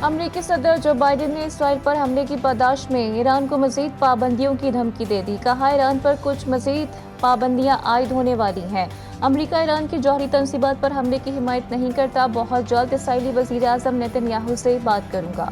امریکی صدر Joe Biden نے اسرائیل پر حملے کی پاداش میں ایران کو مزید پابندیوں کی دھمکی دے دی، کہا ایران پر کچھ مزید پابندیاں عائد ہونے والی ہیں۔ امریکہ ایران کی جوہری تنصیبات پر حملے کی حمایت نہیں کرتا، بہت جلد اسرائیلی وزیر اعظم نیتن یاہو سے بات کروں گا۔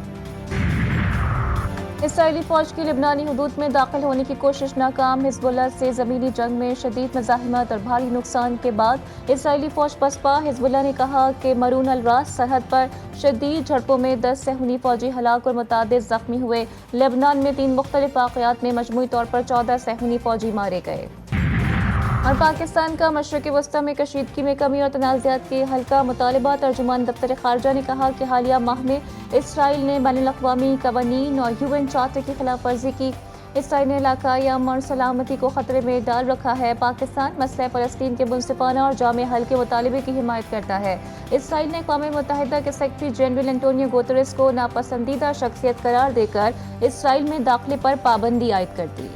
اسرائیلی فوج کی لبنانی حدود میں داخل ہونے کی کوشش ناکام، حزب اللہ سے زمینی جنگ میں شدید مزاحمت اور بھاری نقصان کے بعد اسرائیلی فوج پسپا۔ حزب اللہ نے کہا کہ مرون الراس سرحد پر شدید جھڑپوں میں 10 صہیونی فوجی ہلاک اور متعدد زخمی ہوئے۔ لبنان میں 3 مختلف واقعات میں مجموعی طور پر 14 صہیونی فوجی مارے گئے۔ اور پاکستان کا مشرق وسطی میں کشیدگی میں کمی اور تنازعات کے حل کا مطالبہ، ترجمان دفتر خارجہ نے کہا کہ حالیہ ماہ میں اسرائیل نے بین الاقوامی قوانین اور UN چارٹر کی خلاف ورزی کی۔ اسرائیل نے علاقائی امن اور سلامتی کو خطرے میں ڈال رکھا ہے۔ پاکستان مسئلہ فلسطین کے منصفانہ اور جامع حل کے مطالبے کی حمایت کرتا ہے۔ اسرائیل نے اقوام متحدہ کے سیکرٹری جنرل انٹونیو گوتریس کو ناپسندیدہ شخصیت قرار دے کر اسرائیل میں داخلے پر پابندی عائد کر دی۔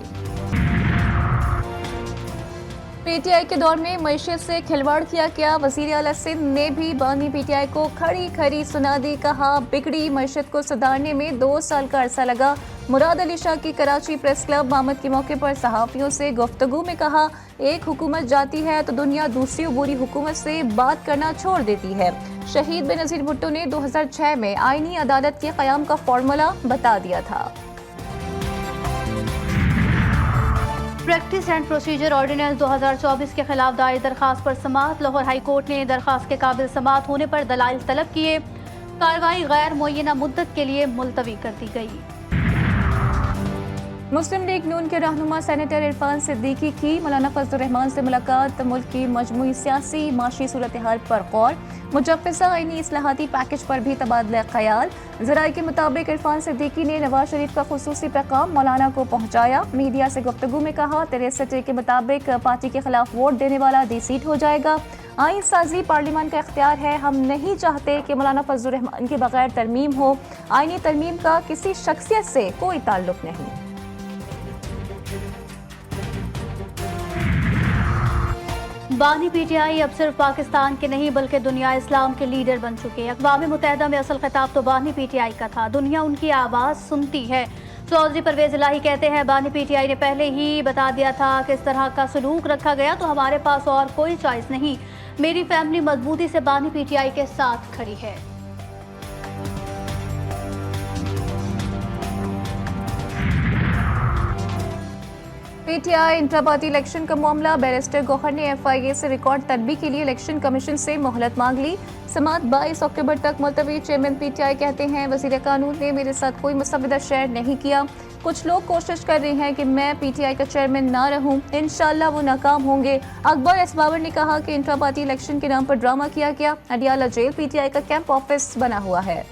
پی ٹی آئی کے دور میں معیشت سے کھلواڑ کیا گیا، وزیر اعلیٰ سندھ نے بھی بانی پی ٹی آئی کو کھڑی کھڑی سنا دی، کہا بگڑی معیشت کو سدھارنے میں 2 سال کا عرصہ لگا۔ مراد علی شاہ کی کراچی پریس کلب آمد کے موقع پر صحافیوں سے گفتگو میں کہا، ایک حکومت جاتی ہے تو دنیا دوسری عبوری حکومت سے بات کرنا چھوڑ دیتی ہے۔ شہید بینظیر بھٹو نے 2006 میں آئینی عدالت کے قیام کا فارمولا بتا دیا تھا۔ پریکٹس اینڈ پروسیجر آرڈیننس 2024 کے خلاف دائر درخواست پر سماعت۔ لاہور ہائی کورٹ نے درخواست کے قابل سماعت ہونے پر دلائل طلب کیے، کارروائی غیر معینہ مدت کے لیے ملتوی کر دی گئی۔ مسلم لیگ نون کے رہنما سینیٹر عرفان صدیقی کی مولانا فضل الرحمان سے ملاقات، ملک کی مجموعی سیاسی معاشی صورتحال پر غور، مجوزہ آئینی اصلاحاتی پیکج پر بھی تبادلہ خیال۔ ذرائع کے مطابق عرفان صدیقی نے نواز شریف کا خصوصی پیغام مولانا کو پہنچایا۔ میڈیا سے گفتگو میں کہا، 63 کے مطابق پارٹی کے خلاف ووٹ دینے والا دی سیٹ ہو جائے گا۔ آئین سازی پارلیمان کا اختیار ہے، ہم نہیں چاہتے کہ مولانا فضل الرحمان کے بغیر ترمیم ہو۔ آئینی ترمیم کا کسی شخصیت سے کوئی تعلق نہیں۔ بانی پی ٹی آئی اب صرف پاکستان کے نہیں بلکہ دنیا اسلام کے لیڈر بن چکے۔ اقوام متحدہ میں اصل خطاب تو بانی پی ٹی آئی کا تھا، دنیا ان کی آواز سنتی ہے۔ چودھری پرویز الہی کہتے ہیں، بانی پی ٹی آئی نے پہلے ہی بتا دیا تھا کہ اس طرح کا سلوک رکھا گیا تو ہمارے پاس اور کوئی چوائس نہیں۔ میری فیملی مضبوطی سے بانی پی ٹی آئی کے ساتھ کھڑی ہے۔ پی ٹی آئی انتخاباتی الیکشن کا معاملہ، بیرسٹر گوہر نے ایف آئی اے سے ریکارڈ طلبی کے لیے الیکشن کمیشن سے مہلت مانگ لی۔ سماعت 22 اکتوبر تک ملتوی۔ چیئرمین پی ٹی آئی کہتے ہیں، وزیر قانون نے میرے ساتھ کوئی مسودہ شیئر نہیں کیا۔ کچھ لوگ کوشش کر رہے ہیں کہ میں پی ٹی آئی کا چیئرمین نہ رہوں، انشاءاللہ وہ ناکام ہوں گے۔ اکبر ایس بابر نے کہا کہ انتخاباتی الیکشن کے نام پر ڈرامہ کیا گیا۔ Adiala jail P T I کا کیمپ آفس بنا ہوا ہے۔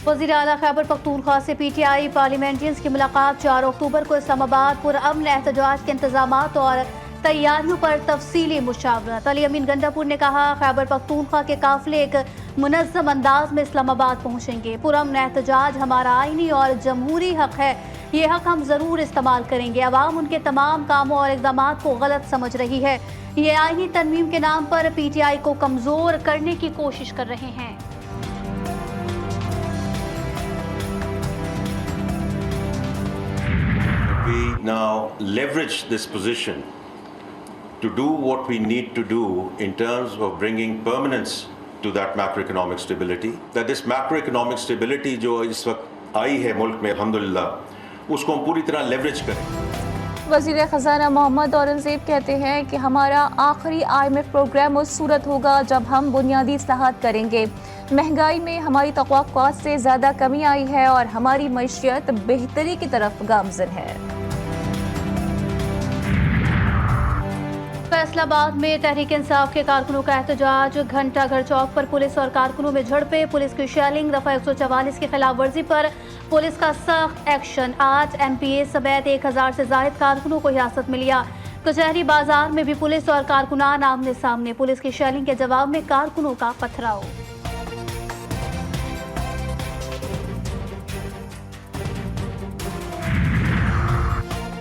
وزیر اعلیٰ خیبر پختونخوا سے پی ٹی آئی پارلیمنٹرینز کی ملاقات، 4 اکتوبر کو اسلام آباد پرامن احتجاج کے انتظامات اور تیاریوں پر تفصیلی مشاورت۔ علی امین گنڈاپور نے کہا، خیبر پختونخوا کے قافلے ایک منظم انداز میں اسلام آباد پہنچیں گے۔ پرامن احتجاج ہمارا آئینی اور جمہوری حق ہے، یہ حق ہم ضرور استعمال کریں گے۔ عوام ان کے تمام کاموں اور اقدامات کو غلط سمجھ رہی ہے، یہ آئینی ترمیم کے نام پر پی ٹی آئی کو کمزور کرنے کی کوشش کر رہے ہیں۔ We now leverage this position to do what we need to do in terms of bringing permanence to that macroeconomic stability. That this macroeconomic stability جو اس وقت آئی ہے ملک میں الحمدللہ، اس کو ہم پوری طرح لیوریج کریں۔ وزیر خزانہ محمد اورنگزیب کہتے ہیں کہ ہمارا آخری IMF پروگرام اس صورت ہوگا جب ہم بنیادی اصلاحات کریں گے۔ مہنگائی میں ہماری توقعات سے زیادہ کمی آئی ہے اور ہماری معیشت بہتری کی طرف گامزن ہے۔ فیصل آباد میں تحریک انصاف کے کارکنوں کا احتجاج، گھنٹہ گھر چوک پر پولیس اور کارکنوں میں جھڑپیں، پولیس کی شیلنگ، دفعہ 144 کی خلاف ورزی پر پولیس کا سخت ایکشن۔ 8 MPA سمیت 1000 سے زائد کارکنوں کو حراست میں لیا۔ کچہری بازار میں بھی پولیس اور کارکنان آمنے سامنے، پولیس کی شیلنگ کے جواب میں کارکنوں کا پتھراؤ۔